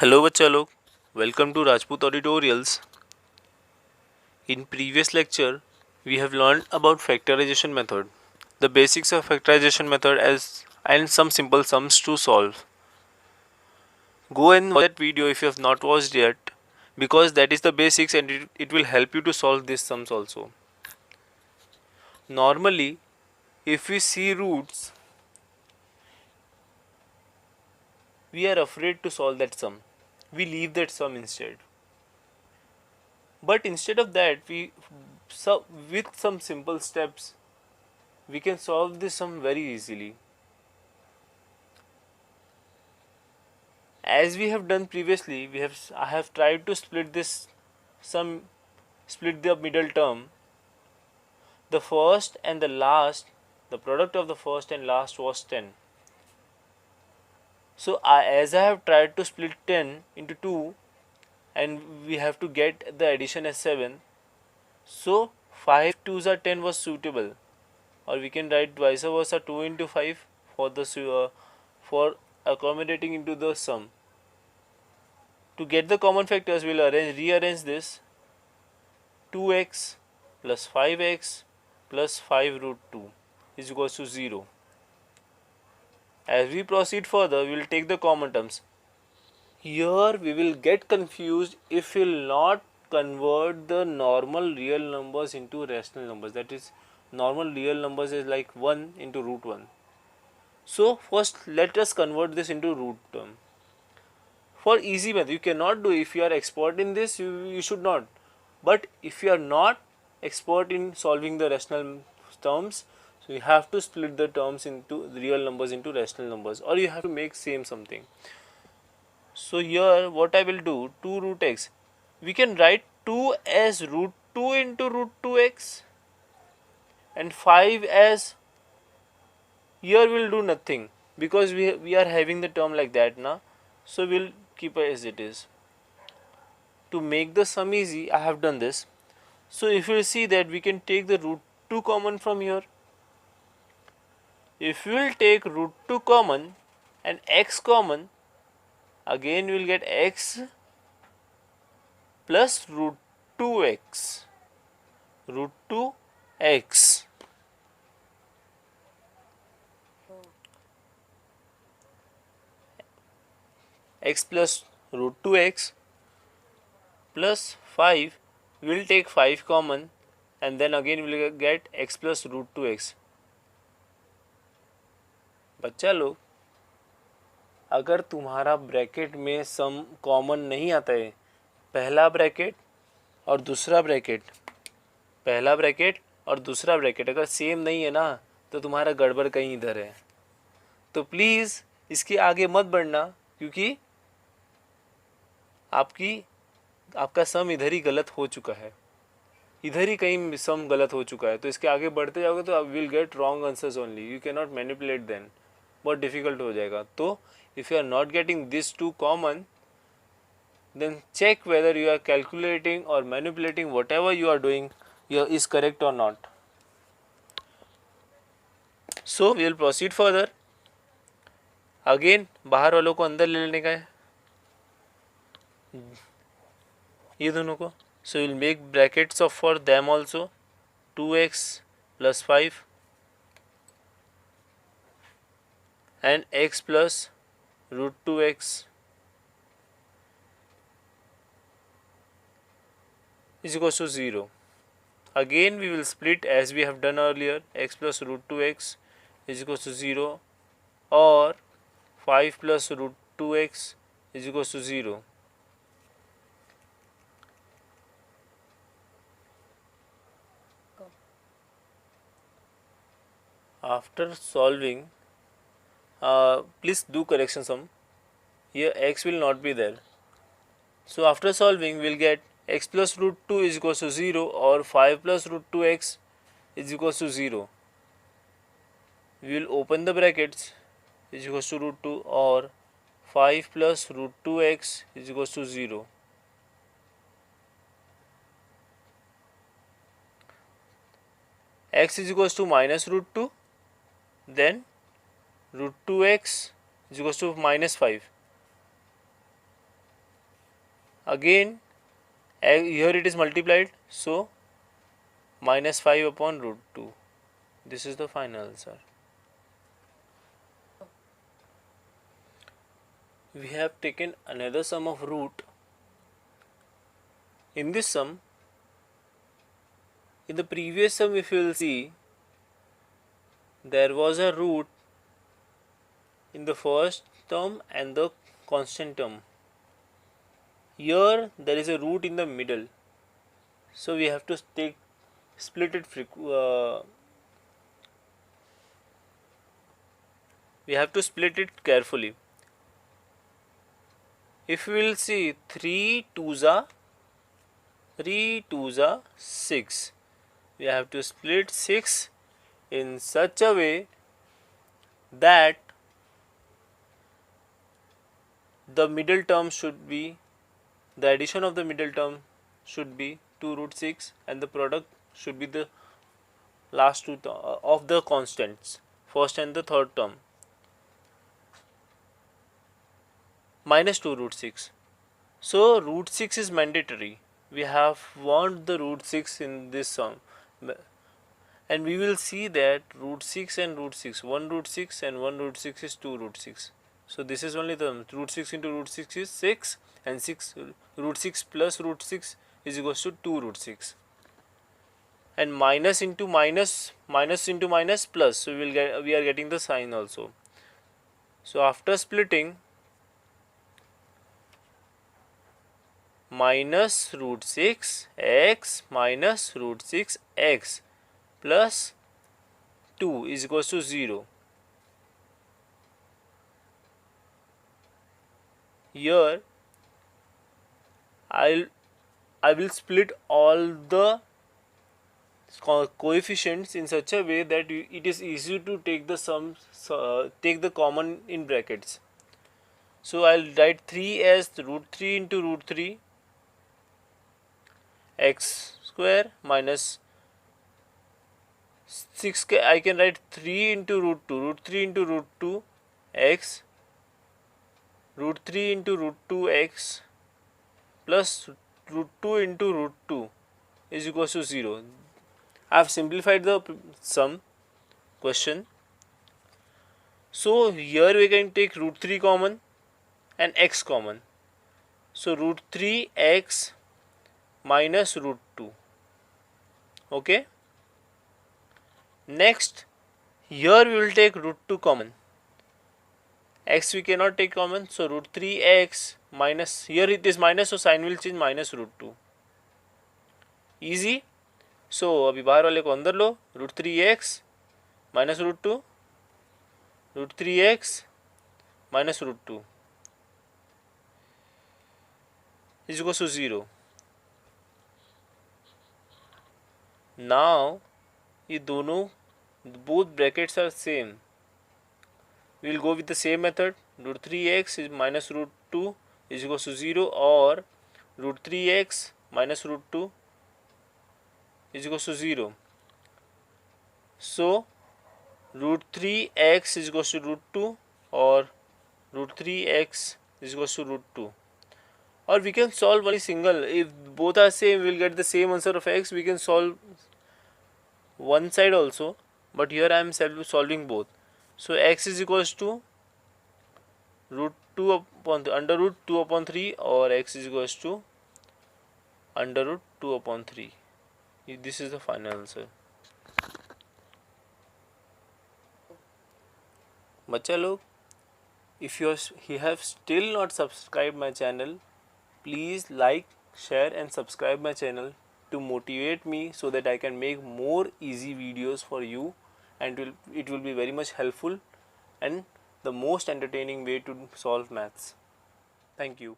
Hello बच्चा लोग, welcome to Rajput Auditorials. In previous lecture, we have learned about factorization method, the basics of factorization method as and some simple sums to solve. Go and watch that video if you have not watched yet, because that is the basics and it will help you to solve these sums also. Normally, if we see roots, we are afraid to solve that sum. We leave that sum instead. But instead of that, with some simple steps we can solve this sum very easily. As we have done previously, I have tried to split this sum, split the middle term. The first and the last, the product of the first and last was 10. So as I have tried to split 10 into 2 and we have to get the addition as 7, so 5 2s are 10 was suitable, or we can write vice versa 2 into 5 for for accommodating into the sum. To get the common factors, we'll rearrange this. 2x plus 5x plus 5 root 2 is equals to 0. As we proceed further, we will take the common terms. Here we will get confused if we will not convert the normal real numbers into rational numbers. That is, normal real numbers is like 1 into root 1. So first let us convert this into root term. For easy method, you cannot do. If you are expert in this, you should not. But if you are not expert in solving the rational terms, so you have to split the terms into the real numbers into rational numbers, or you have to make same something. So here what I will do, 2 root x, we can write 2 as root 2 into root 2x, and 5 as, here we will do nothing because we are having the term like that now, so we will keep it as it is. To make the sum easy, I have done this. So if you see that we can take the root 2 common from here. If we will take root 2 common and x common, again we will get x plus root 2x. Root 2x. X plus root 2x plus 5. We will take 5 common and then again we will get x plus root 2x. बच्चा लोग, अगर तुम्हारा bracket में some common नहीं आता है, पहला bracket और दूसरा ब्रैकेट, पहला ब्रैकेट और दूसरा ब्रैकेट अगर सेम नहीं है ना, तो तुम्हारा गड़बड़ कहीं इधर है. तो प्लीज़ इसके आगे मत बढ़ना, क्योंकि आपका सम इधर ही गलत हो चुका है, इधर ही कहीं सम गलत हो चुका है. तो इसके आगे बढ़ते जाओगे तो आप will get wrong answers only. You can not manipulate then, बहुत डिफिकल्ट हो जाएगा. तो if you are not getting this to common, then check whether you are calculating or manipulating whatever you are doing is correct or not. So we will proceed further. Again बाहर वालों को अंदर ले लेने का है, ये दोनों को. So we will make brackets of for them also. 2x plus 5 and x plus root 2x is equals to 0. Again we will split as we have done earlier. X plus root 2x is equals to 0, or 5 plus root 2x is equals to 0. After solving, please do correction sum. Here x will not be there. So after solving, we will get x plus root 2 is equals to 0, or 5 plus root 2x is equals to 0. We will open the brackets, is equals to root 2, or 5 plus root 2x is equals to 0. X is equals to minus root 2, then root 2x is equals to minus 5. Again here it is multiplied, so minus 5 upon root 2. This is the final answer. We have taken another sum of root. In this sum, in the previous sum, if you will see, there was a root in the first term and the constant term. Here there is a root in the middle, so we have to split it we have to split it carefully. If we will see 3 2s are 6, we have to split 6 in such a way that the middle term should be, the addition of the middle term should be 2 root 6 and the product should be the last two of the constants, first and the third term, minus 2 root 6. So root 6 is mandatory. We have want the root 6 in this sum, and we will see that root 6 and root 6, 1 root 6 and 1 root 6 is 2 root 6. So this is only the root 6 into root 6 is 6, and 6 root 6 plus root 6 is equals to 2 root 6. And minus into minus, minus into minus, plus, so we are getting the sign also. So after splitting, minus root 6 x minus root 6 x plus 2 is equals to 0. Here I will split all the coefficients in such a way that it is easy to take the sums, take the common in brackets. So I'll write 3 as root 3 into root 3 x square minus 6, I can write 3 into root 2, root 3 into root 2 x, root 3 into root 2 x plus root 2 into root 2 is equals to 0. I have simplified the sum question. So here we can take root 3 common and x common. So root 3 x minus root 2. Okay. Next, here we will take root 2 common. X we cannot take common, so root 3x minus, here it is minus, so sign will change, minus root 2. Easy. So अभी बाहर वाले को अंदर लो, root 3x minus root 2, root 3x minus root 2 is equals to 0. Now ये दोनों, both brackets are same. We will go with the same method. Root 3x is minus root 2 is equals to 0, or root 3x minus root 2 is equals to 0. So root 3x is equals to root 2, or root 3x is equals to root 2. Or we can solve only single. If both are same, we will get the same answer of x. We can solve one side also, but here I am solving both. So x is equals to root 2 upon under root 2 upon 3, or x is equals to under root 2 upon 3. This is the final answer. बच्चा लोग, if you have still not subscribed my channel, please like, share and subscribe my channel to motivate me so that I can make more easy videos for you, and it will be very much helpful and the most entertaining way to solve maths. Thank you.